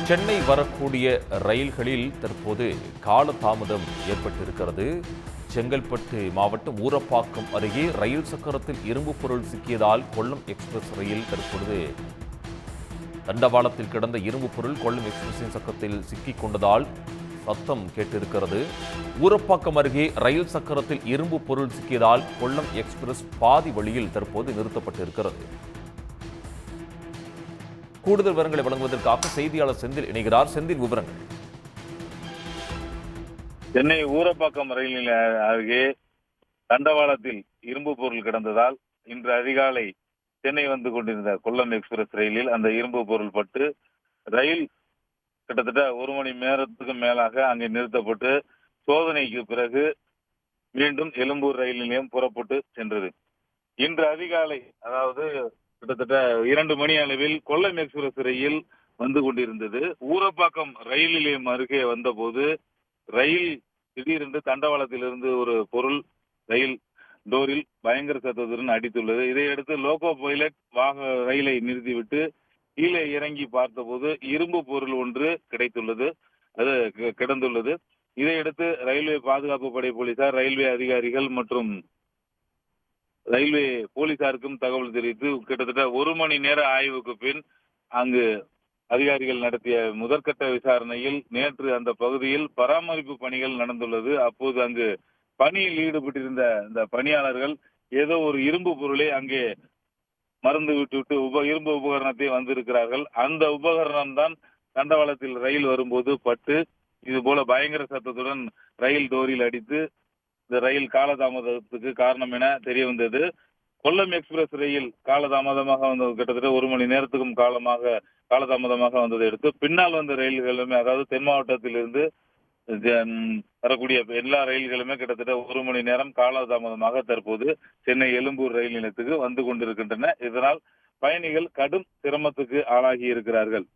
சென்னை வரக்கூடிய ரயில்களில் தற்போது காலதாமதம் ஏற்பட்டிருக்கிறது. செங்கல்பட்டு மாவட்டம் ஊரப்பாக்கம் அருகே ரயில் சக்கரத்தில் இரும்பு பொருள் சிக்கியதால் கொல்லம் எக்ஸ்பிரஸ் ரயில் தற்பொழுது தண்டவாளத்தில் கிடந்த இரும்பு பொருள் கொல்லம் எக்ஸ்பிரஸின் சக்கரத்தில் சிக்கிக் கொண்டதால் சத்தம் கேட்டிருக்கிறது. ஊரப்பாக்கம் அருகே ரயில் சக்கரத்தில் இரும்பு பொருள் சிக்கியதால் கொல்லம் எக்ஸ்பிரஸ் பாதி வழியில் தற்போது நிறுத்தப்பட்டிருக்கிறது. கூடுதல் விவரங்களை வழங்குவதற்காக செய்தியாளர் செந்தில் இணைகிறார். செந்தில், விவரங்கள். சென்னை ஊரப்பாக்கம் ரயில் நிலைய அருகே தண்டவாளத்தில் இரும்பு பொருள் கிடந்ததால் இன்று அதிகாலை சென்னை வந்து கொண்டிருந்த கொல்லம் எக்ஸ்பிரஸ் ரயிலில் அந்த இரும்பு பொருள் பட்டு ரயில் கிட்டத்தட்ட 1 மணி நேரத்துக்கு மேலாக அங்கே நிறுத்தப்பட்டு சோதனைக்கு பிறகு மீண்டும் எழும்பூர் ரயில் நிலையம் புறப்பட்டு சென்றது. இன்று அதிகாலை, அதாவது கிட்டத்தட்ட 2 மணி அளவில் கொல்லம் எக்ஸ்பிரஸ் ரயில் வந்து கொண்டிருந்தது. ஊரப்பாக்கம் ரயில் நிலையம் அருகே வந்தபோது ரயில் திடீரென்று தண்டவாளத்திலிருந்து ஒரு பொருள் ரயில் டோரில் பயங்கர சத்தத்துடன் அடித்துள்ளது. இதையடுத்து லோகோ பைலட் ரயிலை நிறுத்திவிட்டு கீழே இறங்கி பார்த்தபோது இரும்பு பொருள் ஒன்று கிடந்துள்ளது. இதையடுத்து ரயில்வே பாதுகாப்பு படை போலீசார், ரயில்வே அதிகாரிகள் மற்றும் ரயில்வே போலீசாருக்கும் தகவல் தெரிவித்து கிட்டத்தட்ட 1 மணி நேர ஆய்வுக்கு பின் அங்கு அதிகாரிகள் நடத்திய முதற்கட்ட விசாரணையில் நேற்று அந்த பகுதியில் பராமரிப்பு பணிகள் நடந்துள்ளது. அப்போது அங்கு பணியில் ஈடுபட்டிருந்த இந்த பணியாளர்கள் ஏதோ ஒரு இரும்பு பொருளை அங்கே மறந்து விட்டுவிட்டு இரும்பு உபகரணத்தை வந்திருக்கிறார்கள். அந்த உபகரணம் தான் தண்டவாளத்தில் ரயில் வரும்போது பட்டு இது போல பயங்கர சத்தத்துடன் ரயில் டோரில் அடித்து இந்த ரயில் காலதாமதத்துக்கு காரணம் என தெரிய வந்தது. கொல்லம் எக்ஸ்பிரஸ் ரயில் காலதாமதமாக வந்தது, கிட்டத்தட்ட 1 மணி நேரத்துக்கும் காலதாமதமாக வந்ததை அடுத்து பின்னால் வந்த ரயில்களுமே, அதாவது தென் மாவட்டத்திலிருந்து வரக்கூடிய எல்லா ரயில்களுமே கிட்டத்தட்ட 1 மணி நேரம் காலதாமதமாக தற்போது சென்னை எழும்பூர் ரயில் நிலையத்துக்கு வந்து கொண்டிருக்கின்றன. இதனால் பயணிகள் கடும் சிரமத்துக்கு ஆளாகி இருக்கிறார்கள்.